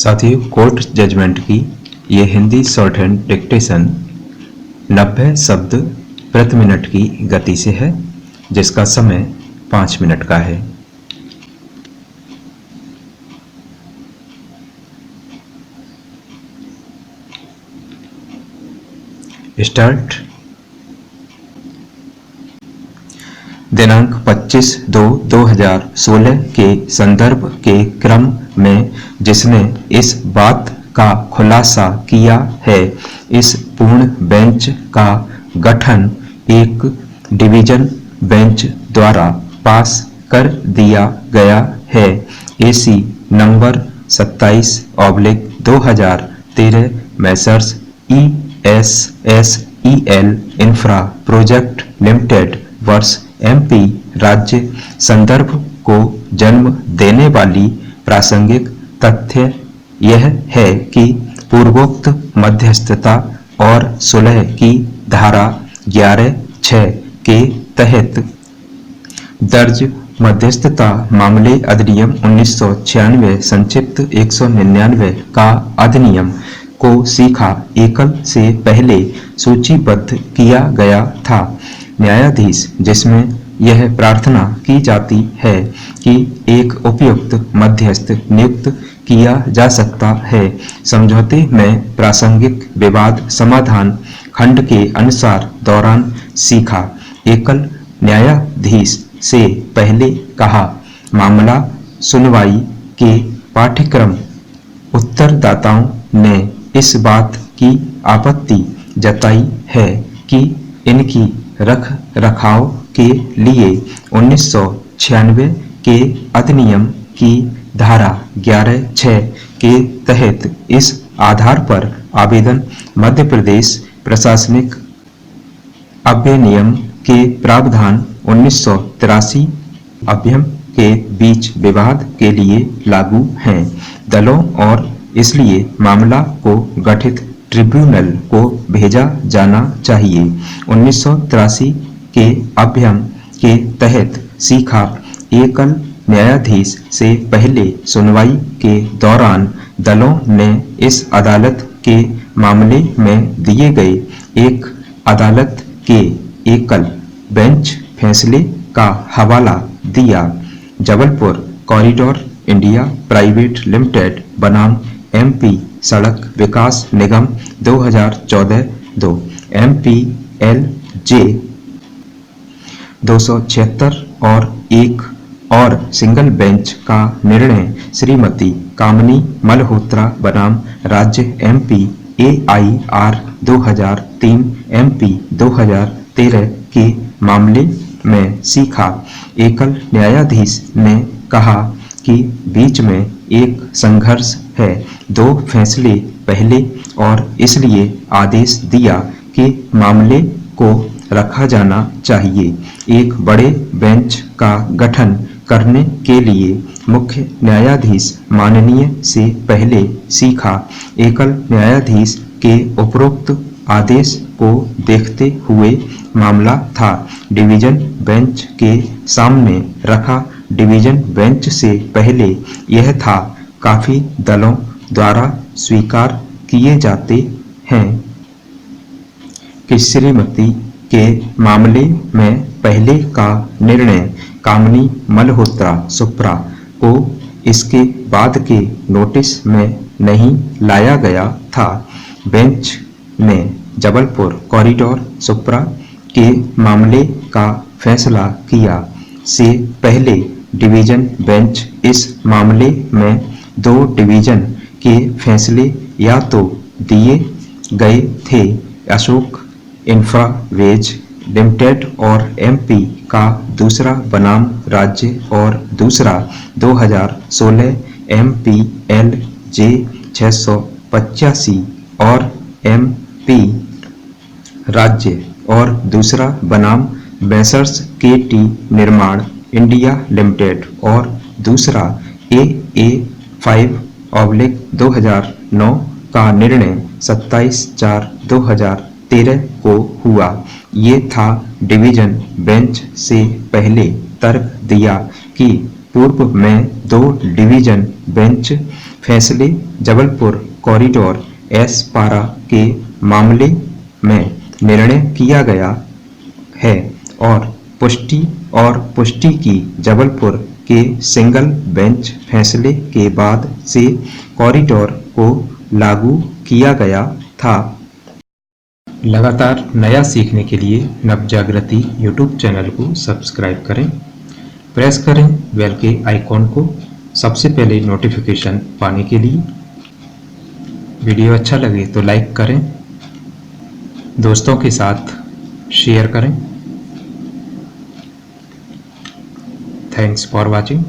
साथियों, court judgement की ये हिंदी शॉर्ट हैंड डिक्टेशन 90 शब्द प्रति मिनट की गति से है, जिसका समय 5 मिनट का है। स्टार्ट। दिनांक 25/2/2016 के संदर्भ के क्रम में जिसने इस बात का खुलासा किया है, इस पूर्ण बेंच का गठन एक डिवीजन बेंच द्वारा पास कर दिया गया है। AC number 27/2013 Messrs ESSEL infra project limited वर्ष MP राज्य संदर्भ को जन्म देने वाली प्रासंगिक तथ्य यह है कि पूर्वोक्त मध्यस्थता और सुलह की धारा 11(6) के तहत दर्ज मध्यस्थता मामले अधिनियम 1996 संक्षिप्त 199 का अधिनियम को सीखा एकल से पहले सूचीबद्ध किया गया था। न्यायाधीश जिसमें यह प्रार्थना की जाती है कि एक उपयुक्त मध्यस्थ नियुक्त किया जा सकता है, समझौते में प्रासंगिक विवाद समाधान खंड के अनुसार दौरान सीखा। एकल न्यायाधीश से पहले कहा मामला सुनवाई के पाठ्यक्रम उत्तरदाताओं ने इस बात की आपत्ति जताई है कि इनकी रख रखाव के लिए 1996 के अधिनियम की धारा 11(6) के तहत इस आधार पर आवेदन मध्य प्रदेश प्रशासनिक अधिनियम के प्रावधान 1983 अभियम के बीच विवाद के लिए लागू हैं। दलों और इसलिए मामला को गठित ट्रिब्यूनल को भेजा जाना चाहिए। 1983 के अभियम के तहत सीखा एकल न्यायाधीश से पहले सुनवाई के दौरान दलों ने इस अदालत के मामले में दिए गए एक अदालत के एकल बेंच फैसले का हवाला दिया। Jabalpur corridor India private limited बनाम MP सड़क विकास निगम 2014-2 MPLJ 276 और एक और सिंगल बेंच का निर्णय श्रीमती कामनी मल्होत्रा बनाम राज्य MP AIR 2003 MP 2013 के मामले में सीखा। एकल न्यायाधीश ने कहा कि बीच में एक संघर्ष है, दो फैसले पहले, और इसलिए आदेश दिया कि मामले को रखा जाना चाहिए। एक बड़े बेंच का गठन करने के लिए मुख्य न्यायाधीश माननीय से पहले सीखा। एकल न्यायाधीश के उपरोक्त आदेश को देखते हुए मामला था डिवीजन बेंच के सामने रखा। डिवीजन बेंच से पहले यह था काफी दलों द्वारा स्वीकार किए जाते हैं कि श्रीमती के मामले में पहले का निर्णय कामनी मल्होत्रा सुप्रा को इसके बाद के नोटिस में नहीं लाया गया था। बेंच ने जबलपुर कॉरिडोर सुप्रा के मामले का फैसला किया से पहले डिवीजन बेंच इस मामले में दो डिवीजन के फैसले या तो दिए गए थे, अशोक इंफ्रावेज लिमिटेड और MP का दूसरा बनाम राज्य, और दूसरा 2016 MPLJ 685 और MP राज्य, और दूसरा बनाम मैसर्स KT निर्माण इंडिया लिमिटेड, और दूसरा AA5/2009 का निर्णय 27/4/2013 को हुआ। ये था डिवीजन बेंच से पहले तर्क दिया कि पूर्व में दो डिवीजन बेंच फैसले जबलपुर कॉरिडोर एस पारा के मामले में निर्णय किया गया है और पुष्टि की जबलपुर के सिंगल बेंच फैसले के बाद से कॉरिडोर को लागू किया गया था। लगातार नया सीखने के लिए नवजागृति यूट्यूब चैनल को सब्सक्राइब करें, प्रेस करें बेल के आइकॉन को सबसे पहले नोटिफिकेशन पाने के लिए। वीडियो अच्छा लगे तो लाइक करें, दोस्तों के साथ शेयर करें। Thanks for watching.